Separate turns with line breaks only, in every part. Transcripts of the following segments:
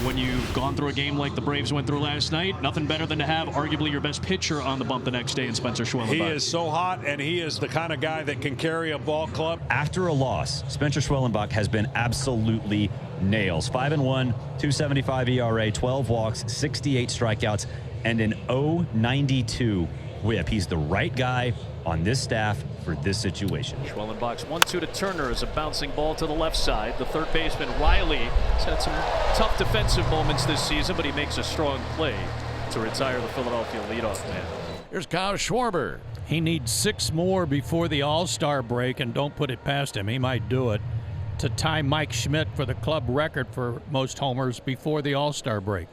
when you've gone through a game like the Braves went through last night, nothing better than to have arguably your best pitcher on the bump the next day in Spencer Schwelenbach.
He is so hot, and he is the kind of guy that can carry a ball club.
After a loss, Spencer Schwelenbach has been absolutely nails. 5-1, 2.75 ERA, 12 walks, 68 strikeouts, and an .092 whip. He's the right guy on this staff for this situation.
Schwelenbach's 1-2 to Turner is a bouncing ball to the left side. The third baseman Riley has had some tough defensive moments this season, but he makes a strong play to retire the Philadelphia leadoff man.
Here's Kyle Schwarber.
He needs 6 more before the All-Star break, and don't put it past him. He might do it to tie Mike Schmidt for the club record for most homers before the All-Star break.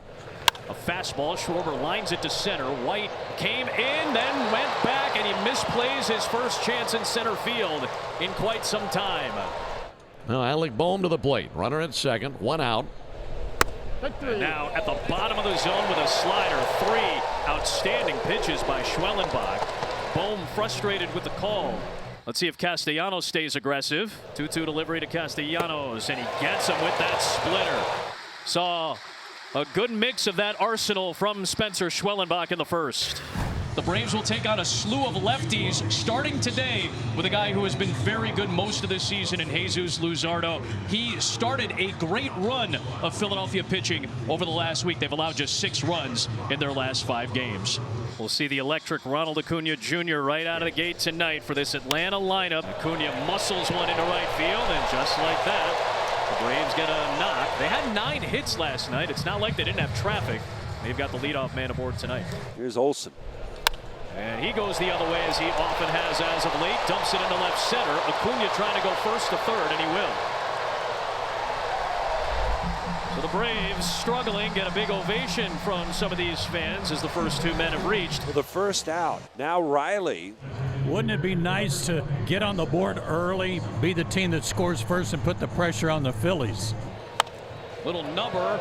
A fastball. Schwarber lines it to center. White came in, then went back, and he misplays his first chance in center field in quite some time.
Now Alec Boehm to the plate. Runner at second. 1 out.
And now at the bottom of the zone with a slider. 3 outstanding pitches by Schwelenbach. Boehm frustrated with the call. Let's see if Castellanos stays aggressive. 2-2 delivery to Castellanos, and he gets him with that splitter. Saw a good mix of that arsenal from Spencer Schwelenbach in the first.
The Braves will take on a slew of lefties starting today with a guy who has been very good most of this season in Jesus Luzardo. He started a great run of Philadelphia pitching over the last week. They've allowed just 6 runs in their last 5 games.
We'll see the electric Ronald Acuna Jr. right out of the gate tonight for this Atlanta lineup. Acuna muscles one into right field, and just like that, the Braves get a knock. They had 9 hits last night. It's not like they didn't have traffic. They've got the leadoff man aboard tonight.
Here's Olsen.
And he goes the other way, as he often has as of late. Dumps it into left center. Acuna trying to go first to third, and he will. So the Braves struggling, get a big ovation from some of these fans as the first 2 men have reached.
For the first out. Now Riley.
Wouldn't it be nice to get on the board early, be the team that scores first, and put the pressure on the Phillies?
Little number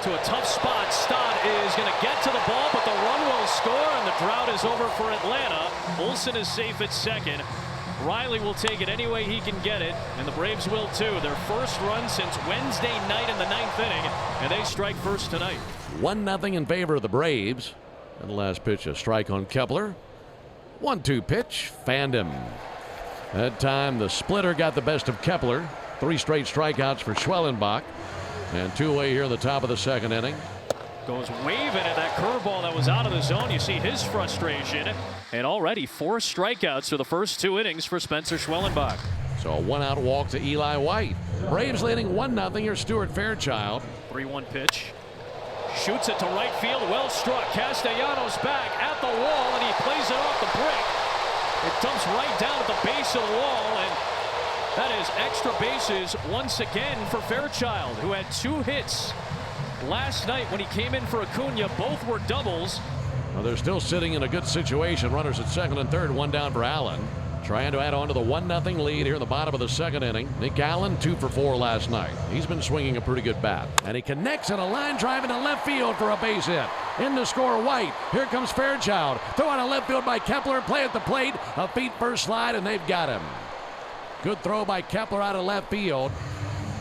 to a tough spot. Stott is going to get to the ball, but the run will score, and the drought is over for Atlanta. Olsen is safe at second. Riley will take it any way he can get it, and the Braves will too. Their first run since Wednesday night in the 9th inning, and they strike first tonight.
1-0 in favor of the Braves. And the last pitch, a strike on Kepler. 1-2 pitch, fanned him. That time the splitter got the best of Kepler. 3 straight strikeouts for Schwelenbach. And 2 away here in the top of the 2nd inning.
Goes waving at that curveball that was out of the zone. You see his frustration. And already 4 strikeouts through the first 2 innings for Spencer Schwelenbach.
So a 1-out walk to Eli White. Braves leading 1-0. Here's Steuart Fairchild.
3-1 pitch. Shoots it to right field. Well struck. Castellanos back at the wall, and he plays it off the brick. It dumps right down at the base of the wall, and that is extra bases once again for Fairchild, who had 2 hits last night when he came in for Acuna. Both were doubles.
Well, they're still sitting in a good situation. Runners at second and third. 1 down for Allen. Trying to add on to the 1-0 lead here in the bottom of the 2nd inning. Nick Allen 2 for 4 last night. He's been swinging a pretty good bat. And he connects in a line drive into left field for a base hit. In to score White. Here comes Fairchild. Throw out of left field by Kepler. Play at the plate. A feet first slide, and they've got him. Good throw by Kepler out of left field.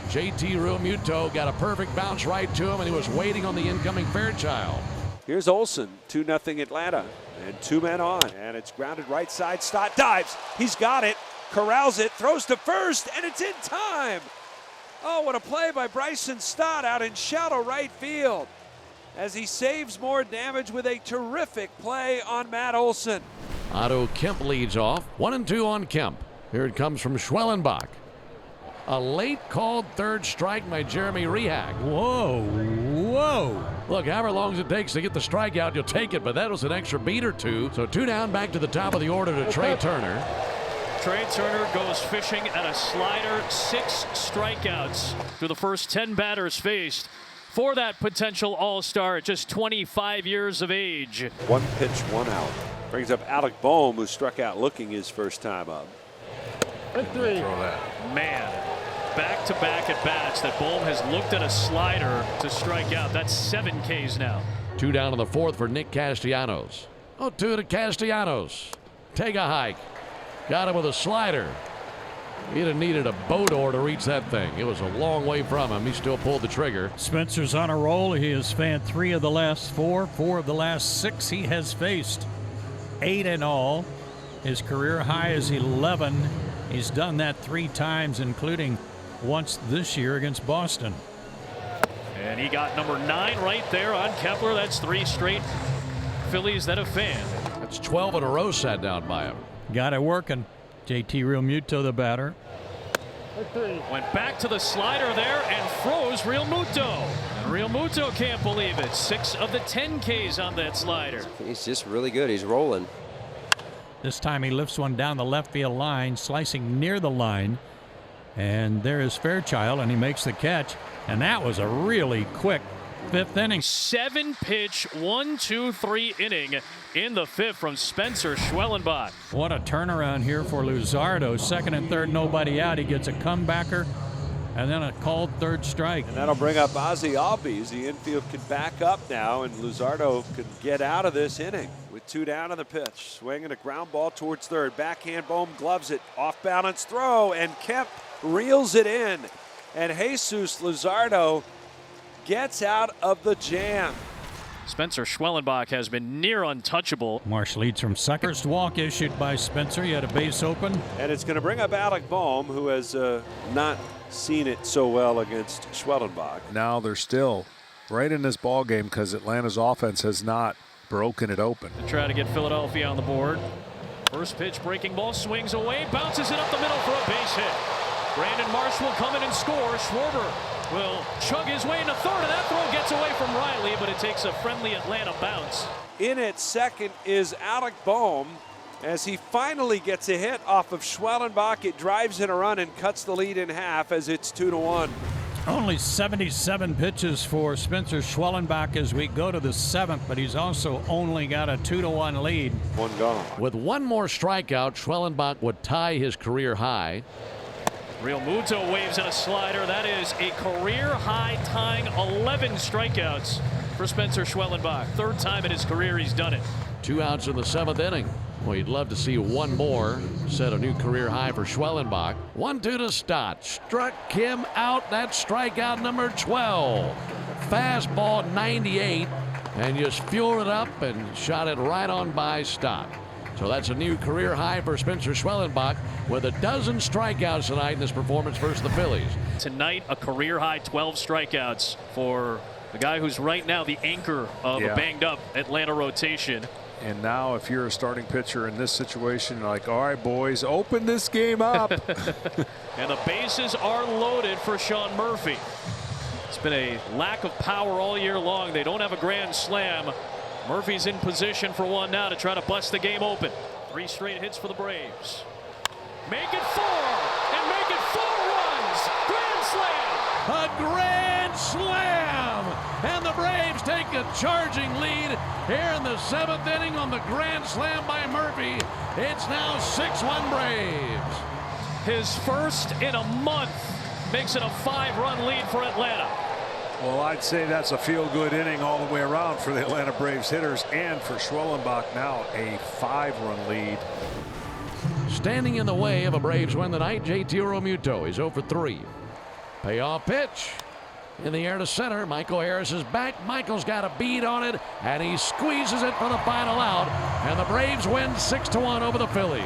JT Realmuto got a perfect bounce right to him, and he was waiting on the incoming Fairchild.
Here's Olsen. 2-0 Atlanta. And 2 men on. And it's grounded right side. Stott dives. He's got it. Corrals it. Throws to first. And it's in time. Oh, what a play by Bryson Stott out in shallow right field, as he saves more damage with a terrific play on Matt Olson.
Otto Kemp leads off. 1-2 on Kemp. Here it comes from Schwelenbach. A late called third strike by Jeremy Rehag.
Whoa, whoa.
Look, however long it takes to get the strikeout, you'll take it, but that was an extra beat or 2. So 2 down, back to the top of the order to Trey Turner.
Trey Turner goes fishing at a slider. 6 strikeouts through the first 10 batters faced for that potential all-star at just 25 years of age.
1 pitch, 1 out. Brings up Alec Boehm, who struck out looking his first time up.
Man, back-to-back at bats that Boehm has looked at a slider to strike out. That's 7 Ks now.
2 down in the 4th for Nick Castellanos. 0-2 to Castellanos. Take a hike. Got him with a slider. He'd have needed a boat oar to reach that thing. It was a long way from him. He still pulled the trigger.
Spencer's on a roll. He has fanned 3 of the last 4. 4 of the last 6 he has faced. 8 in all. His career high is 11. He's done that 3 times, including once this year against Boston.
And he got number 9 right there on Kepler. That's 3 straight Phillies that have fanned.
That's 12 in a row sat down by him.
Got it working. JT Realmuto, the batter.
Went back to the slider there and froze Realmuto. And Realmuto can't believe it. 6 of the 10 Ks on that slider.
He's just really good. He's rolling.
This time he lifts one down the left field line, slicing near the line. And there is Fairchild, and he makes the catch. And that was a really quick 5th inning.
7-pitch, 1-2-3 inning in the 5th from Spencer Schwelenbach.
What a turnaround here for Luzardo. 2nd and 3rd, nobody out. He gets a comebacker and then a called 3rd strike.
And that'll bring up Ozzie Albies. The infield can back up now, and Luzardo can get out of this inning with 2 down on the pitch. Swinging a ground ball towards 3rd. Backhand, Bohm gloves it. Off balance throw, and Kemp reels it in. And Jesus Luzardo gets out of the jam.
Spencer Schwelenbach has been near untouchable.
Marsh leads from second. First walk issued by Spencer. He had a base open.
And it's going to bring up Alec Bohm, who has not seen it so well against Schwelenbach.
Now they're still right in this ball game because Atlanta's offense has not broken it open.
To try to get Philadelphia on the board. First pitch, breaking ball, swings away, bounces it up the middle for a base hit. Brandon Marsh will come in and score. Schwarber will chug his way into 3rd, and that throw gets away from Riley, but it takes a friendly Atlanta bounce.
In at second is Alec Bohm as he finally gets a hit off of Schwelenbach. It drives in a run and cuts the lead in half as it's 2-1.
Only 77 pitches for Spencer Schwelenbach as we go to the 7th, but he's also only got a 2-1 lead.
1 gone.
With 1 more strikeout, Schwelenbach would tie his career high.
Realmuto waves in a slider. That is a career high, tying 11 strikeouts for Spencer Schwelenbach. 3rd time in his career he's done it.
2 outs in the 7th inning. Well, you'd love to see 1 more, set a new career high for Schwelenbach. 1-2 to Stott. Struck him out. That's strikeout number 12. Fastball 98, and just fueled it up and shot it right on by Stott. So that's a new career high for Spencer Schwelenbach with 12 strikeouts tonight in this performance versus the Phillies.
Tonight, a career high 12 strikeouts for the guy who's right now the anchor of a banged up Atlanta rotation.
And now if you're a starting pitcher in this situation, you're like, all right, boys, open this game up.
And the bases are loaded for Shawn Murphy. It's been a lack of power all year long. They don't have a grand slam. Murphy's in position for 1 now to try to bust the game open. 3 straight hits for the Braves. Make it 4 and make it 4 runs. Grand slam.
A grand slam, and the Braves take a charging lead here in the 7th inning on the grand slam by Murphy. It's now 6-1 Braves.
His first in a month makes it a 5-run lead for Atlanta.
Well, I'd say that's a feel-good inning all the way around for the Atlanta Braves hitters, and for Schwelenbach now a 5-run lead.
Standing in the way of a Braves win tonight, JT Realmuto. He's 0 for 3. Payoff pitch in the air to center. Michael Harris is back. Michael's got a bead on it, and he squeezes it for the final out, and the Braves win 6-1 over the Phillies.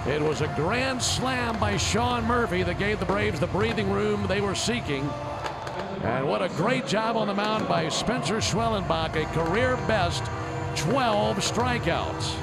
It was a grand slam by Shawn Murphy that gave the Braves the breathing room they were seeking. And what a great job on the mound by Spencer Schwelenbach, a career best 12 strikeouts.